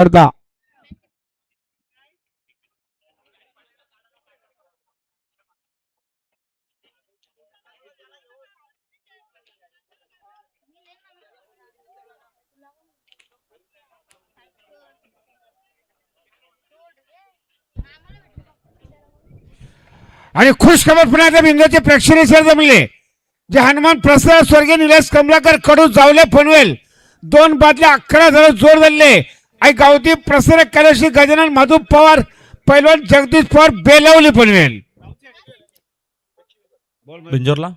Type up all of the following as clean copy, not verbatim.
करता आणि खुश खबर पुन्हा एकदा बिंदूचे प्रेक्षणीय सर जमले जे हनुमान प्रसाद स्वर्गीय निलेश कमलाकर कडू जावले पनवेल 2 बादल्या 11 जण जोर धरले आई गावती प्रसारक कैलाशी गजानन मधु पवार पैलवान जगदीश पवार बेलवली पनवेल बिंजोरला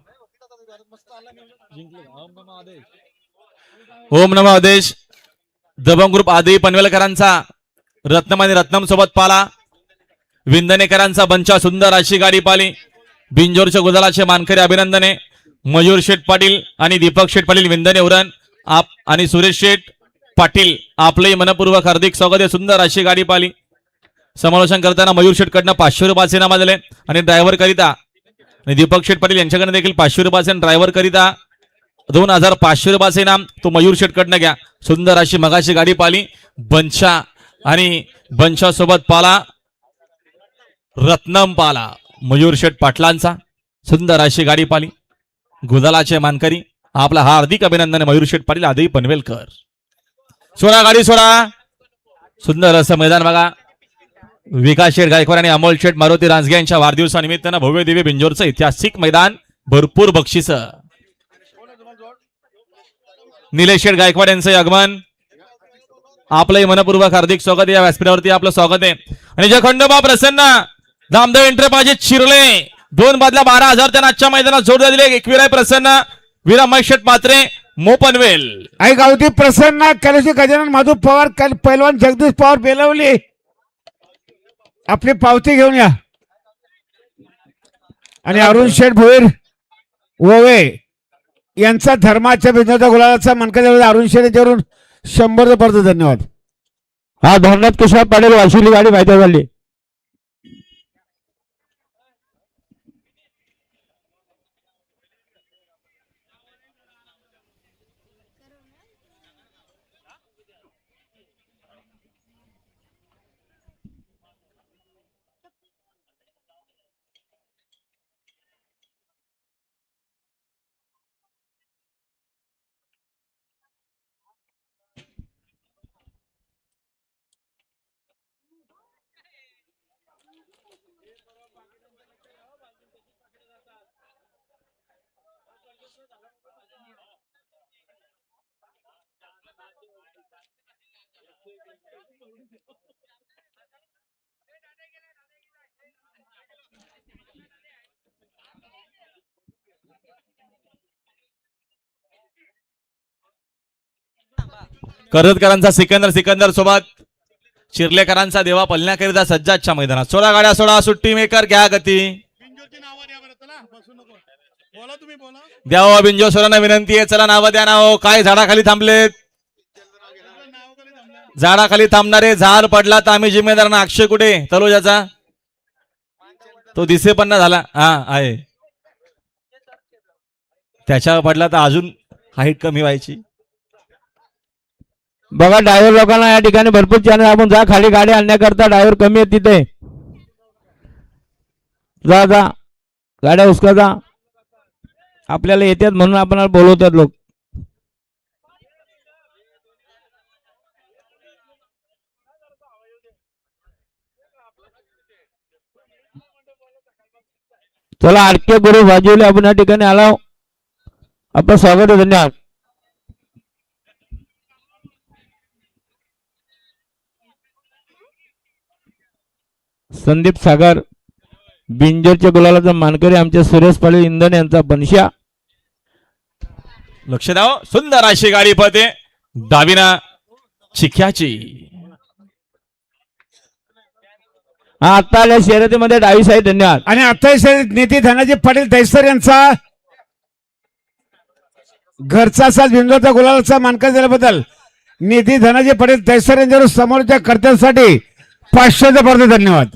ओम नमः आदेश दबंग ग्रुप आदी पनवेलकरांचा रत्नम आणि रत्नम सोबत पाला विंदनेकरांचा बंचा सुंदर अशी गाडी पाली बिंजोरच्या गुलालाचे मानकरी अभिनंदने मयूर शेठ पाटील आणि दीपक शेठ पाटील विंदने उरण आप आणि सुरेश शेठ पाटील आपले मनपूर्वक हार्दिक स्वागत आहे सुंदर अशी गाडी पाली समालोचन करताना मयूर शेठ कडनं 500 रुपयाचे इनाम दिले आणि ड्रायव्हर करिता आणि दीपक शेठ पाटील यांच्याकडे देखील 500 रुपयाचे ड्रायव्हर करिता 2500 रुपयाचे इनाम तो मयूर शेठ कडनं घ्या सुंदर अशी मगाशी गाडी पाली बंचा आणि बंचा सोबत पाला रत्नम पाला मयूर शेठ पाटलांचा सुंदर अशी गाडी पाली गुलालाचे मानकरी आपला हार्दिक अभिनंदन मयूर शेठ पाटील आदी पनवेलकर सोडा गाडी सोडा सुंदर असं मैदान बघा विकास शेठ गायकवाड आणि अमोल शेठ मारुती रांजगे यांच्या वाढदिवसानिमित्तानं भव्य दिव्य बिंजोरचं ऐतिहासिक मैदान भरपूर बक्षीस निलेश शेठ गायकवाड यांचं आगमन आपलंही मनपूर्वक हार्दिक स्वागत या व्यासपीठावरती आपलं स्वागत आहे आणि जय खंडोबा प्रसन्न दामदेव एंटरप्राइजेस शिरले 2 बादल्या 12,000 त्यांना आजच्या मैदानात जोड दिले एकविराय प्रसन्न वीरा महेश पात्रे मो पनवेल आई गावती प्रसन्न कैलाशी गजानन मधु पवार पैलवान जगदीश पवार बेलवली आपली पावती घेऊन या आणि अरुण शेठ भोईर ओवे यांचा धर्माच्या बिंदूचा गुलालाचा मनकरी अरुण शेठ याच्यावरून 100 परत धन्यवाद हा धोरणात किशोर पाटील वाशिली गाडी माहिती झाली कर्जतकरांचा सिकंदर सोबत चिरलेकरांचा देवा पलण्याकरिता सज्जाच्या मैदानात 16 गाड्या 16 सुट्टी मेकर घ्या गती द्यावा बिंजोसरांना विनंती आहे चला नाव द्या नाव काय झाडाखाली थांबलेत झाडाखाली थांबणारे झाड पडला तर आम्ही जिम्मेदार ना अक्षय कुठे तलोजाचा तो दिसे पण ना झाला हा आहे त्याच्यावर पडला तर अजून हाईट कमी व्हायची बघा ड्रायव्हर लोकांना या ठिकाणी भरपूर चॅनल आपण जा खाली गाडी आणण्याकरता ड्रायव्हर कमी आहेत तिथे जा जा गाड्या उसका जा आपल्याला येतात म्हणून आपण बोलवतात लोक चला आरके गुरु बाजूला आपण या ठिकाणी आलो आपलं स्वागत आहे धन्यवाद संदीप सागर बिंजोरच्या गुलालाचा मानकरी आमचे सुरेश पाटील इंधन यांचा बनशा लक्ष द्याव सुंदर अशी गाडी पळते डावीना चिख्याची हा आता आल्या शर्यतीमध्ये डावी साईड धन्यवाद आणि आता नेते धनाजी पाटील दैसर यांचा घरचा साथ बिंदूचा गुलालाचा मानकरी दिल्याबद्दल निधी धनाजी पाटील दैसर यांच्यावर समोरच्या कर्त्यांसाठी 500 परत धन्यवाद